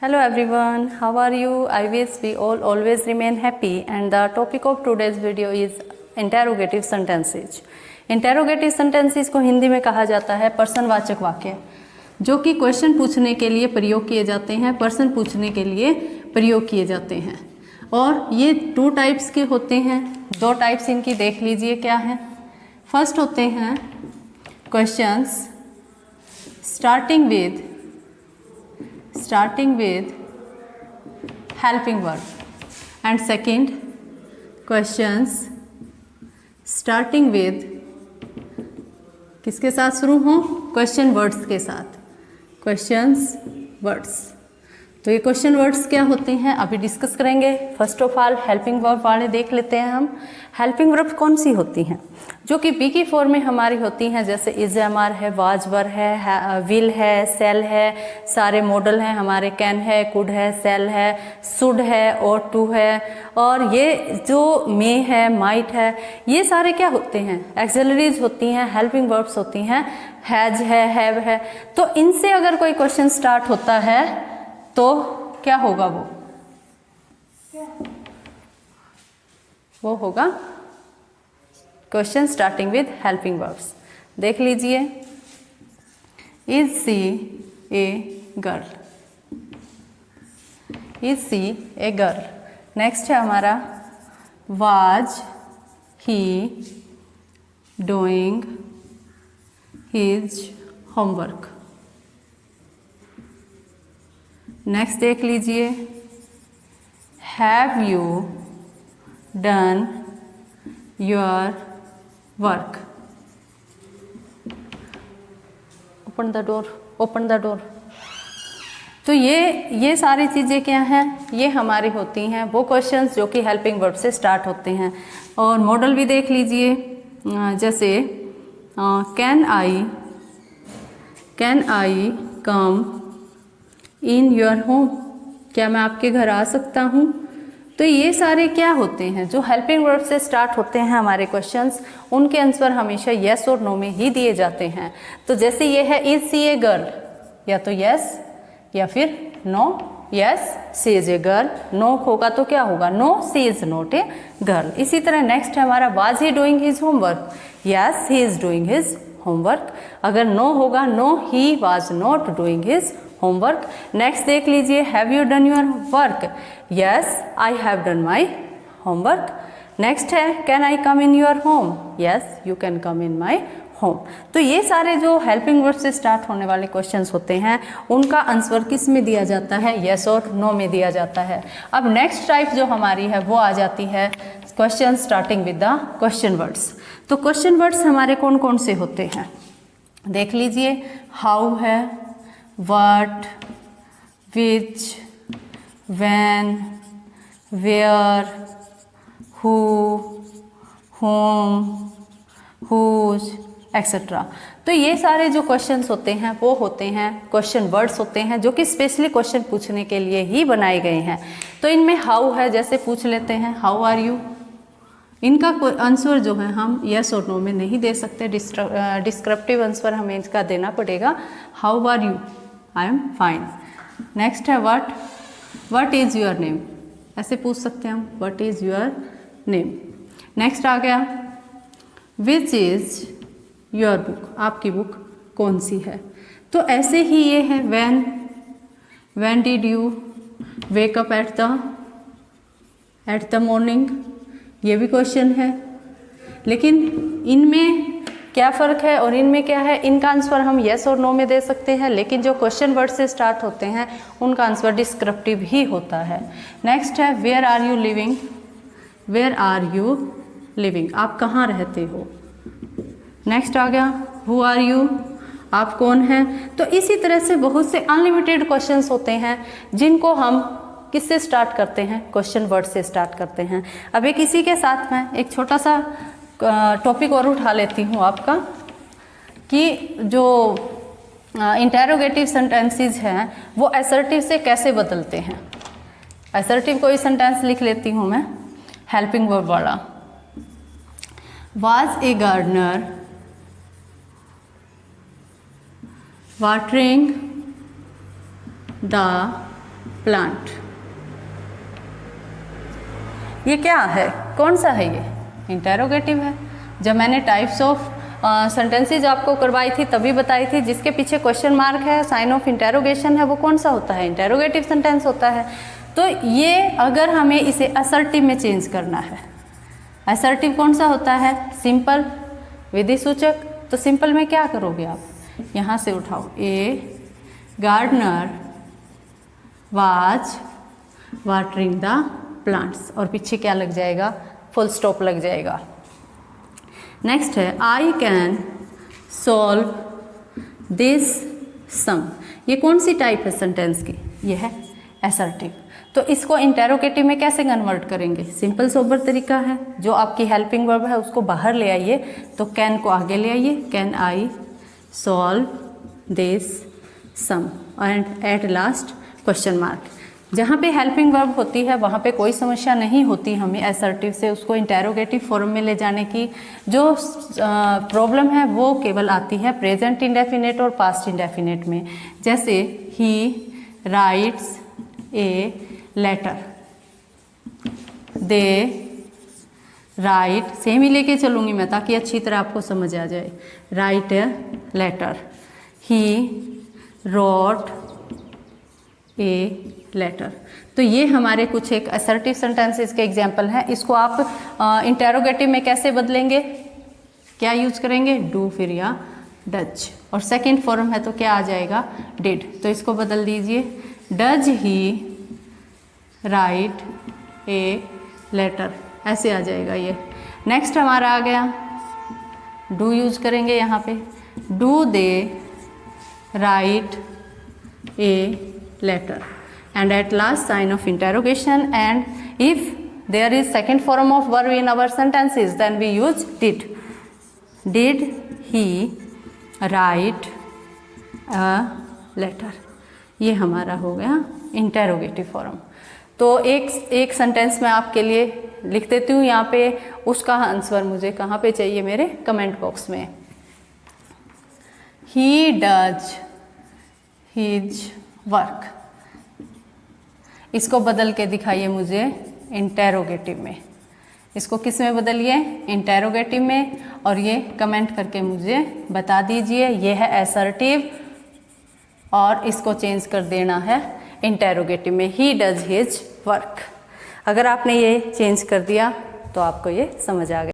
Hello everyone, how are you? I wish we all always remain happy, and the topic of today's video is interrogative sentences. Interrogative sentences को हिंदी में कहा जाता है प्रश्नवाचक वाक्य, जो कि क्वेश्चन पूछने के लिए प्रयोग किए जाते हैं, प्रश्न पूछने के लिए प्रयोग किए जाते हैं। और ये 2 टाइप्स के होते हैं, 2 टाइप्स इनकी देख लीजिए क्या है। फर्स्ट होते हैं questions starting with helping verb, and second questions starting with किसके साथ शुरू हों? क्वेश्चन वर्ड्स के साथ, क्वेश्चंस वर्ड्स। तो ये क्वेश्चन वर्ड्स क्या होते हैं अभी डिस्कस करेंगे। First of all helping verb वाले देख लेते हैं हम। हेल्पिंग वर्ब कौन सी होती हैं? जो कि बी की फॉर्म में हमारी होती हैं, जैसे इज एम-आर है, वाज वर है, विल है, सेल है, सारे मॉडल हैं हमारे, कैन है, कुड है, सेल है, शुड है, और टू है। और ये जो मे है, माइट है, ये सारे क्या होते हैं? एक्सिलरीज होती हैं, हेल्पिंग वर्ब्स होती हैं। हैज है, हैव है। तो इनसे अगर कोई क्वेश्चन स्टार्ट होता है तो क्या होगा? वो होगा question starting with helping verbs. देख लीजिए, is she a girl, is she a girl. Next है हमारा was he doing his homework. Next देख लीजिए, have you done your work. Open the door, open the door. तो ये सारी चीज़ें क्या हैं? ये हमारी होती हैं वो क्वेश्चंस जो कि हेल्पिंग वर्ब से स्टार्ट होते हैं। और मॉडल भी देख लीजिए, जैसे can I come in your home, क्या मैं आपके घर आ सकता हूँ? तो ये सारे क्या होते हैं? जो हेल्पिंग वर्ब से स्टार्ट होते हैं हमारे क्वेश्चंस, उनके आंसर हमेशा येस और नो में ही दिए जाते हैं। तो जैसे ये है इज सी ए गर्ल, या तो येस या फिर no. Yes she is a girl, no होगा तो क्या होगा? No she is not a girl. इसी तरह नेक्स्ट है हमारा was he doing his homework. Yes he is doing his homework. अगर नो होगा no he was not doing his homework. Next देख लीजिए, have you done your work? Yes I have done my homework. Next है can I come in your home? Yes you can come in my home. तो ये सारे जो helping verb से start होने वाले क्वेश्चंस होते हैं, उनका आंसर किस में दिया जाता है? यस और नो में दिया जाता है। अब नेक्स्ट टाइप जो हमारी है वो आ जाती है question starting with the question words. तो क्वेश्चन वर्ड्स हमारे कौन कौन से होते हैं देख लीजिए, हाउ है, what, which, when, where, who, whom, whose, etc. तो ये सारे जो क्वेश्चंस होते हैं वो होते हैं क्वेश्चन वर्ड्स होते हैं, जो कि स्पेशली क्वेश्चन पूछने के लिए ही बनाए गए हैं। तो इनमें हाउ है, जैसे पूछ लेते हैं हाउ आर यू। इनका आंसर जो है हम यस और नो में नहीं दे सकते, डिस्क्रिप्टिव आंसर हमें इसका देना पड़ेगा। How are you? I am fine. Next है व्हाट इज़ योर नेम, ऐसे पूछ सकते हैं हम, what is your name. Next आ गया विच इज़ योर बुक, आपकी बुक कौन सी है। तो ऐसे ही ये है when did you wake up at the morning, ये भी क्वेश्चन है। लेकिन इनमें क्या फ़र्क है और इनमें क्या है? इनका आंसर हम येस और नो में दे सकते हैं, लेकिन जो क्वेश्चन वर्ड से स्टार्ट होते हैं उनका आंसर डिस्क्रिप्टिव ही होता है। नेक्स्ट है where are you living, where are you living, आप कहाँ रहते हो। नेक्स्ट आ गया हु आर यू, आप कौन हैं। तो इसी तरह से बहुत से अनलिमिटेड क्वेश्चंस होते हैं जिनको हम किससे स्टार्ट करते हैं? क्वेश्चन वर्ड से स्टार्ट करते हैं। अब एक इसी के साथ मैं एक छोटा सा टॉपिक और उठा लेती हूँ आपका, कि जो इंटेरोगेटिव सेंटेंसेस हैं वो असर्टिव से कैसे बदलते हैं। असर्टिव कोई सेंटेंस लिख लेती हूँ मैं हेल्पिंग वर्ब वाला। Was a gardener watering the plant. ये क्या है, कौन सा है ये? इंटेरोगेटिव है। जब मैंने टाइप्स ऑफ सेंटेंसेज आपको करवाई थी तभी बताई थी, जिसके पीछे क्वेश्चन मार्क है, साइन ऑफ इंटेरोगेशन है, वो कौन सा होता है? इंटेरोगेटिव सेंटेंस होता है। तो ये अगर हमें इसे असर्टिव में चेंज करना है, असर्टिव कौन सा होता है? सिंपल, विधि सूचक। तो सिंपल में क्या करोगे आप? यहाँ से उठाओ, a gardener was watering the plants, और पीछे क्या लग जाएगा? फुल स्टॉप लग जाएगा। नेक्स्ट है आई कैन सॉल्व दिस सम। ये कौन सी टाइप है सेंटेंस की? ये है असर्टिव। तो इसको इंटेरोगेटिव में कैसे कन्वर्ट करेंगे? सिंपल सोबर तरीका है। जो आपकी हेल्पिंग वर्ब है उसको बाहर ले आइए, तो कैन को आगे ले आइए, can I solve this sum, and at last question mark. जहाँ पे हेल्पिंग वर्ब होती है वहाँ पे कोई समस्या नहीं होती हमें असर्टिव से उसको इंटेरोगेटिव फॉर्म में ले जाने की। जो प्रॉब्लम है वो केवल आती है प्रेजेंट इंडेफिनेट और पास्ट इंडेफिनेट में। जैसे ही writes a letter, they write, same ही लेके चलूँगी मैं ताकि अच्छी तरह आपको समझ आ जाए। Write a letter, he wrote a letter. तो ये हमारे कुछ एक असर्टिव सेंटेंसेस के एग्जाम्पल हैं। इसको आप इंटेरोगेटिव में कैसे बदलेंगे? क्या यूज करेंगे? डू फिर या डज, और सेकंड फॉर्म है तो क्या आ जाएगा? डिड। तो इसको बदल दीजिए, does he write a letter, ऐसे आ जाएगा ये। नेक्स्ट हमारा आ गया, डू यूज करेंगे यहाँ पे, do they right A letter, and at last sign of interrogation, and if there is second form of verb in our sentences then we use did. Did he write a letter? ये हमारा हो गया interrogative form. तो एक sentence मैं आपके लिए लिख देती हूँ यहाँ पे, उसका आंसर मुझे कहाँ पे चाहिए? मेरे कमेंट बॉक्स में। He does his वर्क, इसको बदल के दिखाइए मुझे इंटेरोगेटिव में। इसको किस में बदलिए? इंटेरोगेटिव में, और ये कमेंट करके मुझे बता दीजिए। ये है असर्टिव और इसको चेंज कर देना है इंटेरोगेटिव में, ही डज हिज वर्क। अगर आपने ये चेंज कर दिया तो आपको ये समझ आ गया।